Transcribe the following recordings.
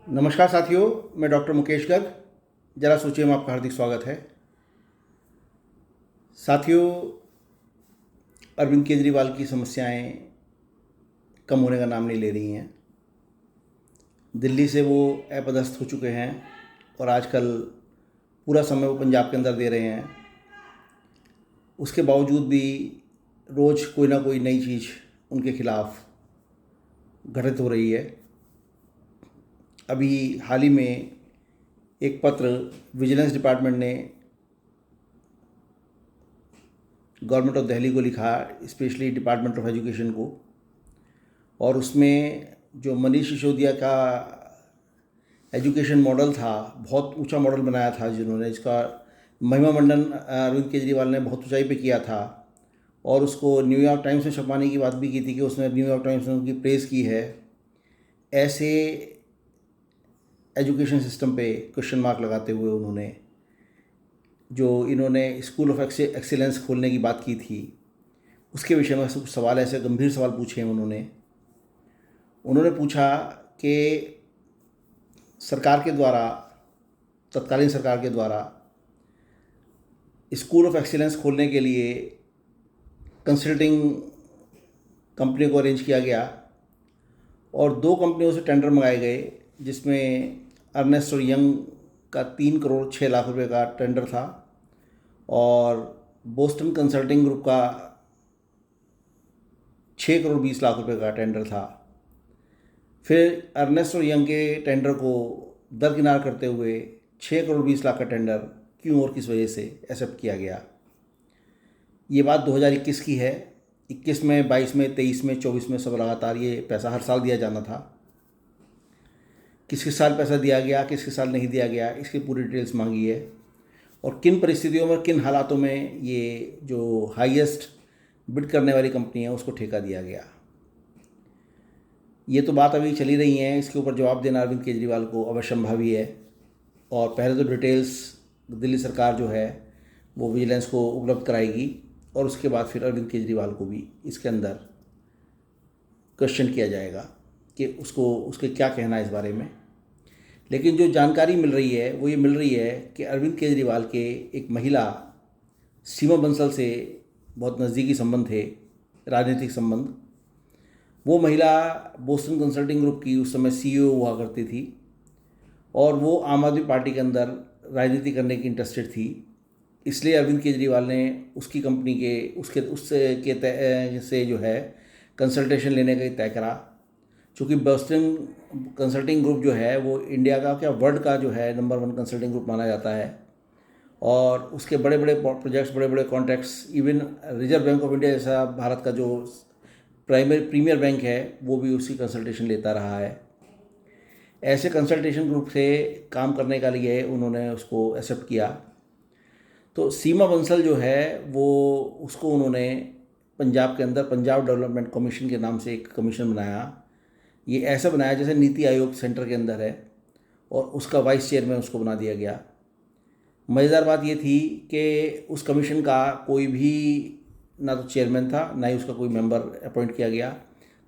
नमस्कार साथियों, मैं डॉक्टर मुकेश गर्ग। जरा सोचिए में आपका हार्दिक स्वागत है। साथियों, अरविंद केजरीवाल की समस्याएं कम होने का नाम नहीं ले रही हैं। दिल्ली से वो अपदस्थ हो चुके हैं और आजकल पूरा समय वो पंजाब के अंदर दे रहे हैं। उसके बावजूद भी रोज़ कोई ना कोई नई चीज़ उनके खिलाफ घटित हो रही है। अभी हाल ही में एक पत्र विजिलेंस डिपार्टमेंट ने गवर्नमेंट ऑफ दिल्ली को लिखा, स्पेशली डिपार्टमेंट ऑफ एजुकेशन को, और उसमें जो मनीष सिसोदिया का एजुकेशन मॉडल था, बहुत ऊंचा मॉडल बनाया था जिन्होंने, इसका महिमा मंडन अरविंद केजरीवाल ने बहुत ऊंचाई पे किया था और उसको न्यूयॉर्क टाइम्स में छपवाने की बात भी की थी कि उसने न्यूयॉर्क टाइम्स ने उनकी प्रेज़ की है। ऐसे एजुकेशन सिस्टम पे क्वेश्चन मार्क लगाते हुए उन्होंने जो इन्होंने स्कूल ऑफ एक्सीलेंस खोलने की बात की थी, उसके विषय में कुछ सवाल, ऐसे गंभीर सवाल पूछे हैं उन्होंने पूछा कि सरकार के द्वारा, तत्कालीन सरकार के द्वारा स्कूल ऑफ एक्सीलेंस खोलने के लिए कंसल्टिंग कंपनी को अरेंज किया गया और दो कंपनियों से टेंडर मंगाए गए, जिसमें अर्नेस्ट और यंग का 3 करोड़ 6 लाख रुपए का टेंडर था और बोस्टन कंसल्टिंग ग्रुप का 6 करोड़ 20 लाख रुपए का टेंडर था। फिर अर्नेस्ट और यंग के टेंडर को दरकिनार करते हुए 6 करोड़ 20 लाख का टेंडर क्यों और किस वजह से एक्सेप्ट किया गया। ये बात 2021 की है। 21 में, 22 में, 23 में, 24 में सब लगातार ये पैसा हर साल दिया जाना था। किस किस साल पैसा दिया गया, किस किस साल नहीं दिया गया, इसकी पूरी डिटेल्स मांगी है और किन परिस्थितियों में, किन हालातों में ये जो हाईएस्ट बिड करने वाली कंपनी है उसको ठेका दिया गया। ये तो बात अभी चली रही है। इसके ऊपर जवाब देना अरविंद केजरीवाल को अवश्यंभावी है और पहले तो डिटेल्स दिल्ली सरकार जो है वो विजिलेंस को उपलब्ध कराएगी और उसके बाद फिर अरविंद केजरीवाल को भी इसके अंदर क्वेश्चन किया जाएगा कि उसको, उसके क्या कहना है इस बारे में। लेकिन जो जानकारी मिल रही है वो ये मिल रही है कि अरविंद केजरीवाल के एक महिला सीमा बंसल से बहुत नज़दीकी संबंध थे, राजनीतिक संबंध। वो महिला बोस्टन कंसल्टिंग ग्रुप की उस समय सीईओ हुआ करती थी और वो आम आदमी पार्टी के अंदर राजनीति करने की इंटरेस्टेड थी। इसलिए अरविंद केजरीवाल ने उसकी कंपनी के उसके उससे के तय से जो है कंसल्टेशन लेने का तय करा। चूँकि बोस्टन कंसल्टिंग ग्रुप जो है वो इंडिया का, क्या वर्ल्ड का जो है नंबर 1 कंसल्टिंग ग्रुप माना जाता है और उसके बड़े बड़े प्रोजेक्ट्स, बड़े बड़े contracts, even reserve bank of India जैसा भारत का जो प्रीमियर बैंक है वो भी उसकी कंसल्टेशन लेता रहा है। ऐसे कंसल्टेशन ग्रुप से काम करने का लिए उन्होंने उसको एक्सेप्ट किया। तो सीमा बंसल जो है वो, उसको उन्होंने पंजाब के अंदर पंजाब डेवलपमेंट कमीशन के नाम से एक कमीशन बनाया। ये ऐसा बनाया जैसे नीति आयोग सेंटर के अंदर है और उसका वाइस चेयरमैन उसको बना दिया गया। मज़ेदार बात ये थी कि उस कमीशन का कोई भी ना तो चेयरमैन था, ना ही उसका कोई मेंबर अपॉइंट किया गया।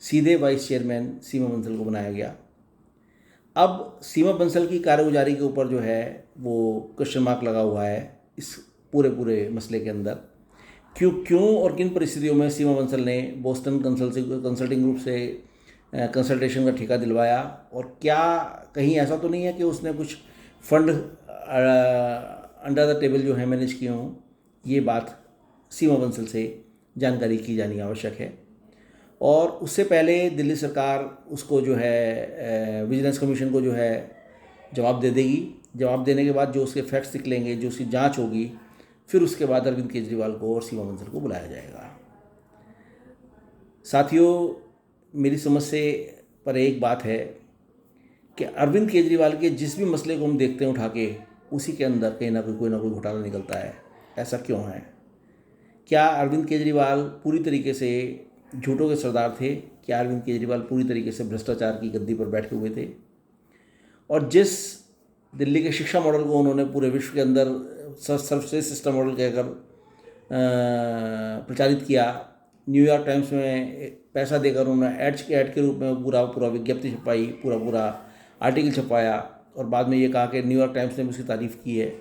सीधे वाइस चेयरमैन सीमा बंसल को बनाया गया। अब सीमा बंसल की कारगुजारी के ऊपर जो है वो क्वेश्चन मार्क लगा हुआ है इस पूरे पूरे मसले के अंदर। क्यों क्यों और किन परिस्थितियों में सीमा बंसल ने बोस्टन कंसल्टिंग ग्रुप से कंसल्टेशन का ठेका दिलवाया और क्या कहीं ऐसा तो नहीं है कि उसने कुछ फंड अंडर द टेबल जो है मैनेज किए हों। ये बात सीमा बंसल से जानकारी की जानी आवश्यक है और उससे पहले दिल्ली सरकार उसको जो है विजिलेंस कमीशन को जो है जवाब दे देगी। जवाब देने के बाद जो उसके फैक्ट्स निकलेंगे, जो उसकी जांच होगी, फिर उसके बाद अरविंद केजरीवाल को और सीमा बंसल को बुलाया जाएगा। साथियों, मेरी समझ से पर एक बात है कि अरविंद केजरीवाल के जिस भी मसले को हम देखते हैं उठा के, उसी के अंदर कहीं ना कोई घोटाला निकलता है। ऐसा क्यों है? क्या अरविंद केजरीवाल पूरी तरीके से झूठों के सरदार थे? क्या अरविंद केजरीवाल पूरी तरीके से भ्रष्टाचार की गद्दी पर बैठे हुए थे? और जिस दिल्ली के शिक्षा मॉडल को उन्होंने पूरे विश्व के अंदर सर्वश्रेष्ठ शिक्षा मॉडल कहकर प्रचारित किया, न्यूयॉर्क टाइम्स में पैसा देकर उन्होंने ऐड के रूप में पूरा विज्ञप्ति छपाई, पूरा आर्टिकल छपवाया और बाद में ये कहा कि न्यूयॉर्क टाइम्स ने भी उसकी तारीफ़ की है।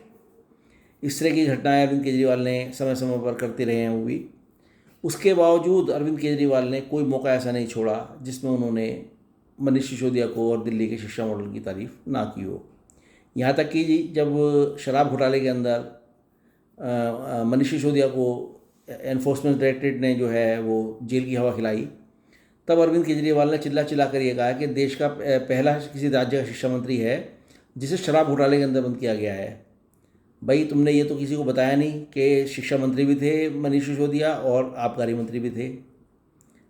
इस तरह की घटनाएं अरविंद केजरीवाल ने समय समय पर करते रहे हैं वो भी। उसके बावजूद अरविंद केजरीवाल ने कोई मौका ऐसा नहीं छोड़ा जिसमें उन्होंने मनीष सिसोदिया को और दिल्ली के शिक्षा मॉडल की तारीफ़ ना की हो। यहाँ तक कि जब शराब घोटाले के अंदर मनीष सिसोदिया को एनफोर्समेंट डायरेक्टरेट ने जो है वो जेल की हवा खिलाई, तब अरविंद केजरीवाल ने चिल्ला चिल्ला कर ये कहा कि देश का पहला किसी राज्य का शिक्षा मंत्री है जिसे शराब घोटाले के अंदर बंद किया गया है। भाई तुमने ये तो किसी को बताया नहीं कि शिक्षा मंत्री भी थे मनीष सिसोदिया और आबकारी मंत्री भी थे।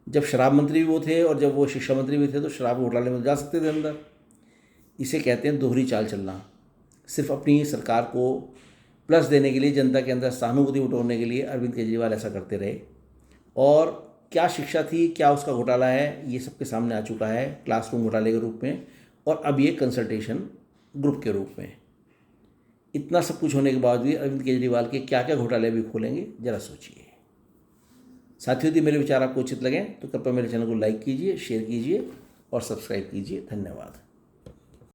जब शराब मंत्री भी वो थे और जब वो शिक्षा मंत्री भी थे तो शराब घोटाले में जा सकते थे अंदर। इसे कहते हैं दोहरी चाल चलना। सिर्फ अपनी सरकार को प्लस देने के लिए, जनता के अंदर सहानुभूति बटोरने के लिए अरविंद केजरीवाल ऐसा करते रहे। और क्या शिक्षा थी, क्या उसका घोटाला है, ये सबके सामने आ चुका है क्लासरूम घोटाले के रूप में और अब ये कंसल्टेशन ग्रुप के रूप में। इतना सब कुछ होने के बाद भी अरविंद केजरीवाल के क्या क्या घोटाले भी खोलेंगे, ज़रा सोचिए। साथियों, यदि मेरे विचार आपको उचित लगें तो कृपया मेरे चैनल को लाइक कीजिए, शेयर कीजिए और सब्सक्राइब कीजिए। धन्यवाद।